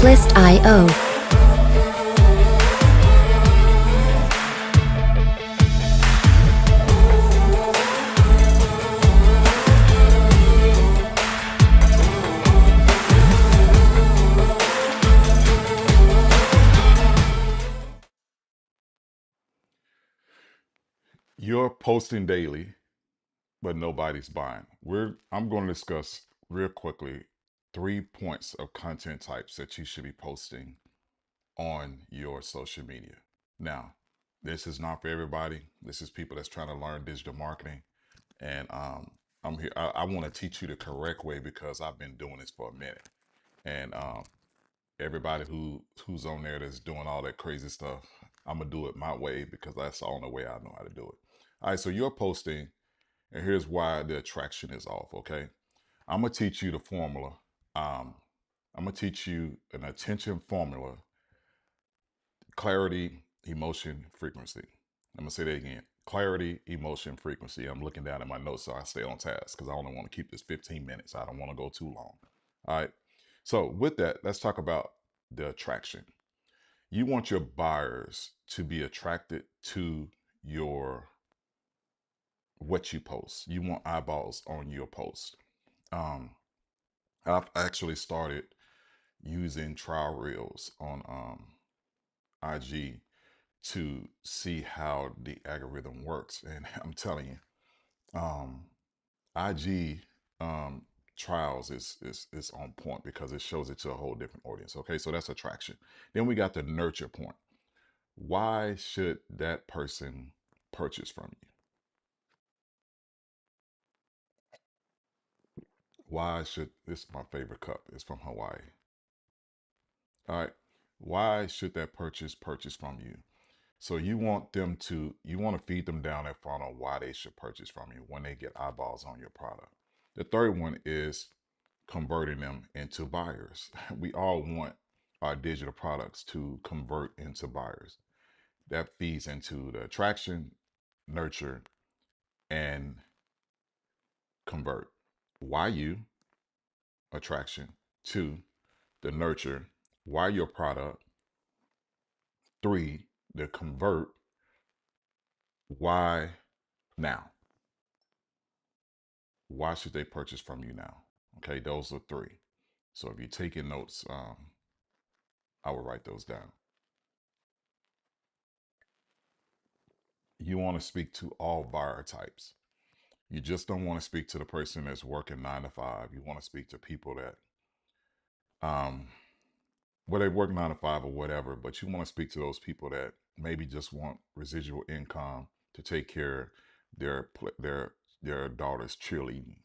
List.io. You're posting daily, but nobody's buying. I'm going to discuss real quickly 3 points of content types that you should be posting on your social media. Now, this is not for everybody. This is people that's trying to learn digital marketing, and I'm here. I want to teach you the correct way because I've been doing this for a minute, and everybody who's on there that's doing all that crazy stuff, I'm gonna do it my way because that's the only way I know how to do it. All right, so you're posting, and here's why the attraction is off. Okay, I'm gonna teach you the formula. Um, I'm gonna teach you an attention formula: clarity, emotion, frequency. I'm gonna say that again: clarity, emotion, frequency. I'm looking down at my notes so I stay on task because I only want to keep this 15 minutes. I don't want to go too long. All right. So with that, let's talk about the attraction. You want your buyers to be attracted to your what you post. You want eyeballs on your post. Um, I've actually started using trial reels on IG to see how the algorithm works, and I'm telling you, IG um, trials is on point because it shows it to a whole different audience. Okay, so that's attraction. Then we got the nurture point. Why should that person purchase from you? Why should this is my favorite cup? It's from Hawaii. All right. Why should that purchase from you? So you want to feed them down that funnel why they should purchase from you when they get eyeballs on your product. The third one is converting them into buyers. We all want our digital products to convert into buyers. That feeds into the attraction, nurture, and convert. Why you? Attraction. Two, the nurture. Why your product? Three, the convert. Why now? Why should they purchase from you now? Okay, those are three. So if you're taking notes, I will write those down. You want to speak to all buyer types. You just don't want to speak to the person that's working 9 to 5. You want to speak to people that, um, well, they work 9 to 5 or whatever, but you want to speak to those people that maybe just want residual income to take care of their daughter's cheerleading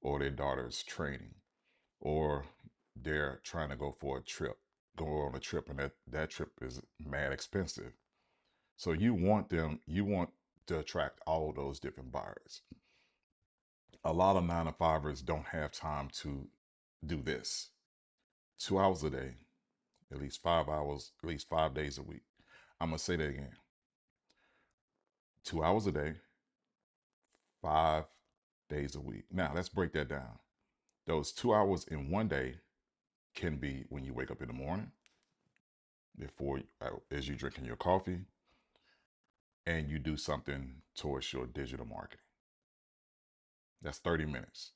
or their daughter's training, or they're trying to go for a trip, go on a trip, and that trip is mad expensive. So you want to attract all those different buyers. A lot of 9 to 5ers don't have time to do this. 2 hours a day, at least 5 hours, at least 5 days a week. I'm gonna say that again. 2 hours a day, 5 days a week. Now let's break that down. Those 2 hours in one day can be when you wake up in the morning, before as you drinking your coffee, and you do something towards your digital marketing. That's 30 minutes.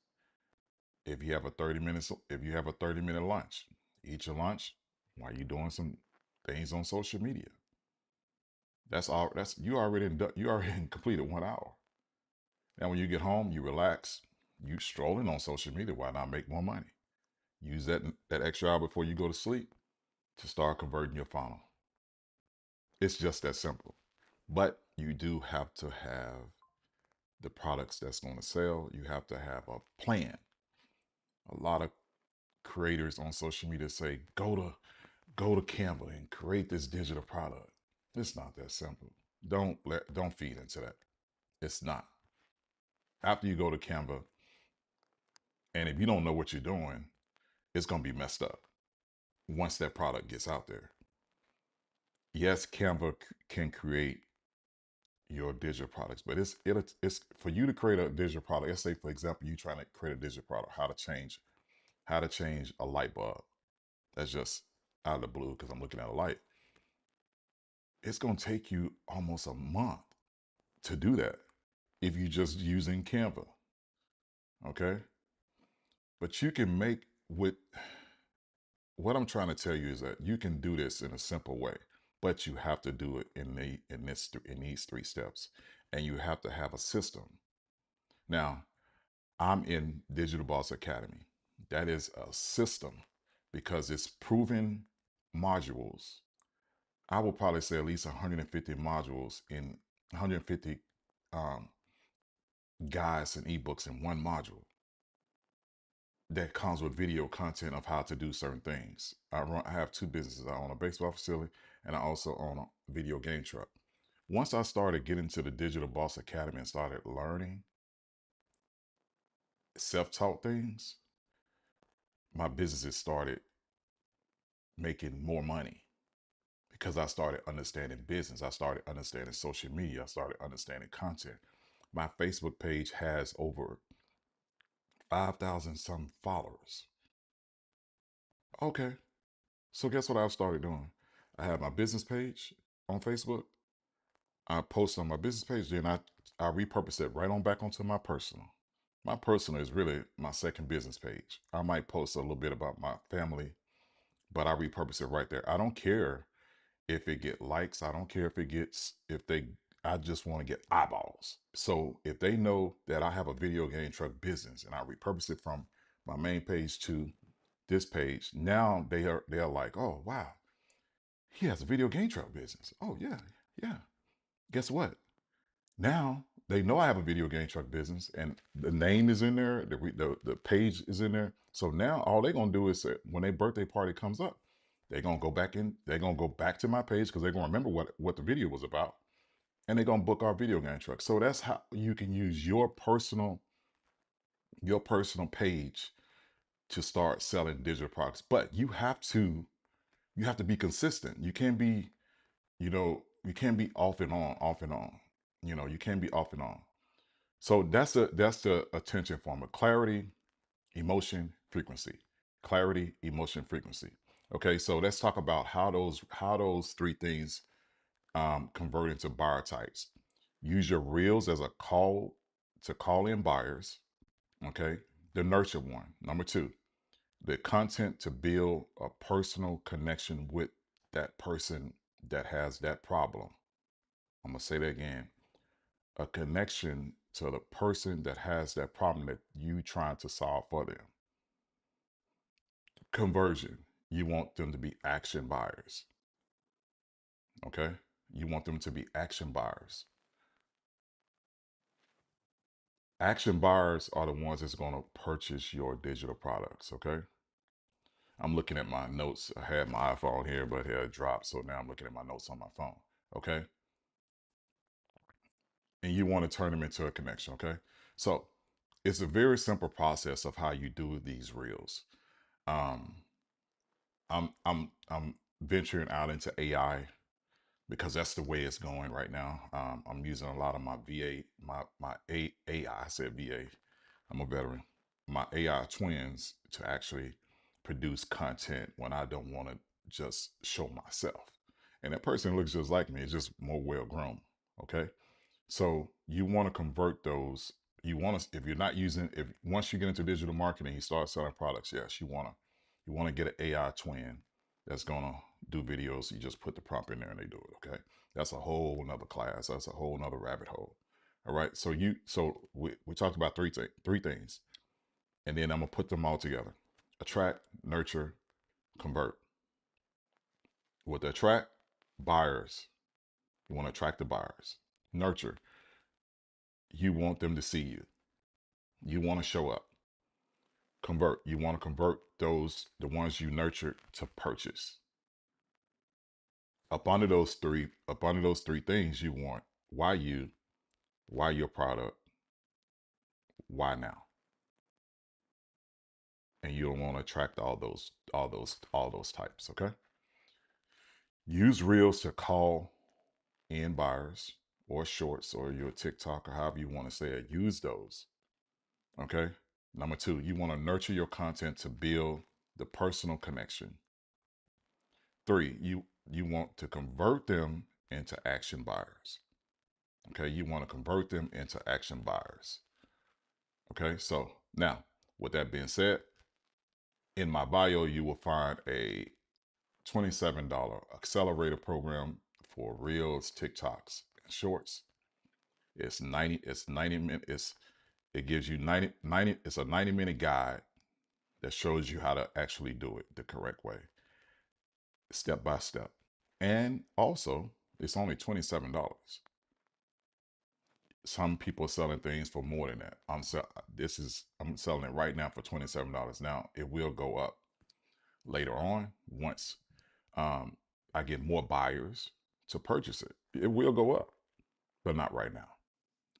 If you have a 30-minute lunch, eat your lunch while you're doing some things on social media. That's all. That's you already completed 1 hour. Now when you get home, you relax. You strolling on social media. Why not make more money? Use that extra hour before you go to sleep to start converting your funnel. It's just that simple. But you do have to have the products that's going to sell. You have to have a plan. A lot of creators on social media say go to Canva and create this digital product. It's not that simple. Don't feed into that. It's not. After you go to Canva, and if you don't know what you're doing, it's gonna be messed up once that product gets out there. Yes, Canva can create your digital products, but it's for you to create a digital product. Let's say, for example, you trying to create a digital product, how to change a light bulb. That's just out of the blue because I'm looking at a light. It's going to take you almost a month to do that if you're just using Canva. Okay. But you can make with what I'm trying to tell you is that you can do this in a simple way, but you have to do it in these three steps, and you have to have a system. Now, I'm in Digital Boss Academy. That is a system because it's proven modules. I will probably say at least 150 modules in 150 um, guides and ebooks in one module that comes with video content of how to do certain things. I have two businesses. I own a baseball facility and I also own a video game truck. Once I started getting to the Digital Boss Academy and started learning self-taught things, my businesses started making more money because I started understanding business. I started understanding social media. I started understanding content. My Facebook page has over 5,000 some followers. Okay. So guess what I've started doing? I have my business page on Facebook. I post on my business page, then I repurpose it right on back onto my personal. My personal is really my second business page. I might post a little bit about my family, but I repurpose it right there. I don't care if it get likes. I don't care if it gets, if they, I just want to get eyeballs. So if they know that I have a video game truck business and I repurpose it from my main page to this page, now they're like, oh wow, he has a video game truck business. Oh yeah, yeah. Guess what? Now they know I have a video game truck business, and the name is in there. The page is in there. So now all they're gonna do is when their birthday party comes up, they're gonna go back in. They're gonna go back to my page because they're gonna remember what the video was about, and they're gonna book our video game truck. So that's how you can use your personal page to start selling digital products. But you have to be consistent. You can't be you can't be off and on, off and on. You can't be off and on. So that's the attention formula: clarity, emotion, frequency. Clarity, emotion, frequency. Okay, so let's talk about how those three things convert into buyer types. Use your reels as a call to call in buyers. Okay, the nurture one. Number two, the content to build a personal connection with that person that has that problem. I'm gonna say that again: a connection to the person that has that problem that you trying to solve for them. Conversion. You want them to be action buyers. Okay. You want them to be action buyers. Action buyers are the ones that's going to purchase your digital products. Okay. I'm looking at my notes. I had my iPhone here, but it dropped. So now I'm looking at my notes on my phone. Okay. And you want to turn them into a connection. Okay. So it's a very simple process of how you do these reels. Um, I'm venturing out into AI because that's the way it's going right now. I'm using a lot of my VA, my AI. I said VA. I'm a veteran. My AI twins to actually produce content when I don't want to just show myself. And that person looks just like me. It's just more well grown. Okay. So you want to convert those. You want to, if you're not using, if once you get into digital marketing, you start selling products. Yes, you want to get an AI twin that's gonna do videos. You just put the prompt in there and they do it. Okay, that's a whole nother class. That's a whole nother rabbit hole. All right. So we talked about three things, and then I'm gonna put them all together: attract, nurture, convert. With attract buyers, you want to attract the buyers. Nurture, you want them to see you. You want to show up. Convert, you want to convert the ones you nurtured to purchase. Up under those three things you want, why your product, why now? And you don't want to attract all those types. Okay. Use reels to call in buyers, or shorts, or your TikTok, or however you want to say it. Use those. Okay. Number two, you want to nurture your content to build the personal connection. 3, you want to convert them into action buyers. Okay, you want to convert them into action buyers. Okay, so now with that being said, in my bio, you will find a $27 accelerator program for Reels, TikToks, and Shorts. It's 90 minutes. It gives you 90, it's a 90-minute guide that shows you how to actually do it the correct way, step by step. And also, it's only $27. Some people are selling things for more than that. I'm selling it right now for $27. Now it will go up later on once I get more buyers to purchase it. It will go up, but not right now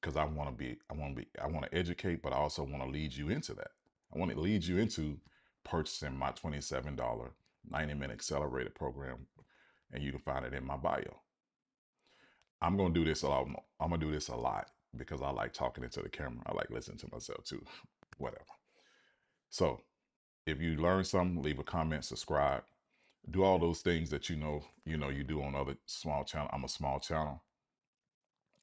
because I want to educate, but I also want to lead you into that. I want to lead you into purchasing my $27 90-minute accelerator program, and you can find it in my bio. I'm gonna do this a lot. I'm gonna do this a lot because I like talking into the camera. I like listening to myself too. Whatever. So if you learn something, leave a comment, subscribe, do all those things that you do on other small channel. I'm a small channel,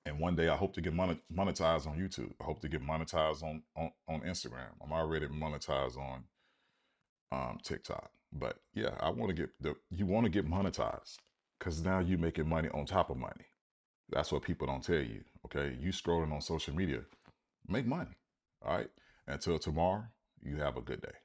and one day I hope to get monetized on YouTube. I hope to get monetized on Instagram. I'm already monetized on TikTok. But yeah, you want to get monetized because now you're making money on top of money. That's what people don't tell you. Okay, you scrolling on social media, make money. All right. Until tomorrow, you have a good day.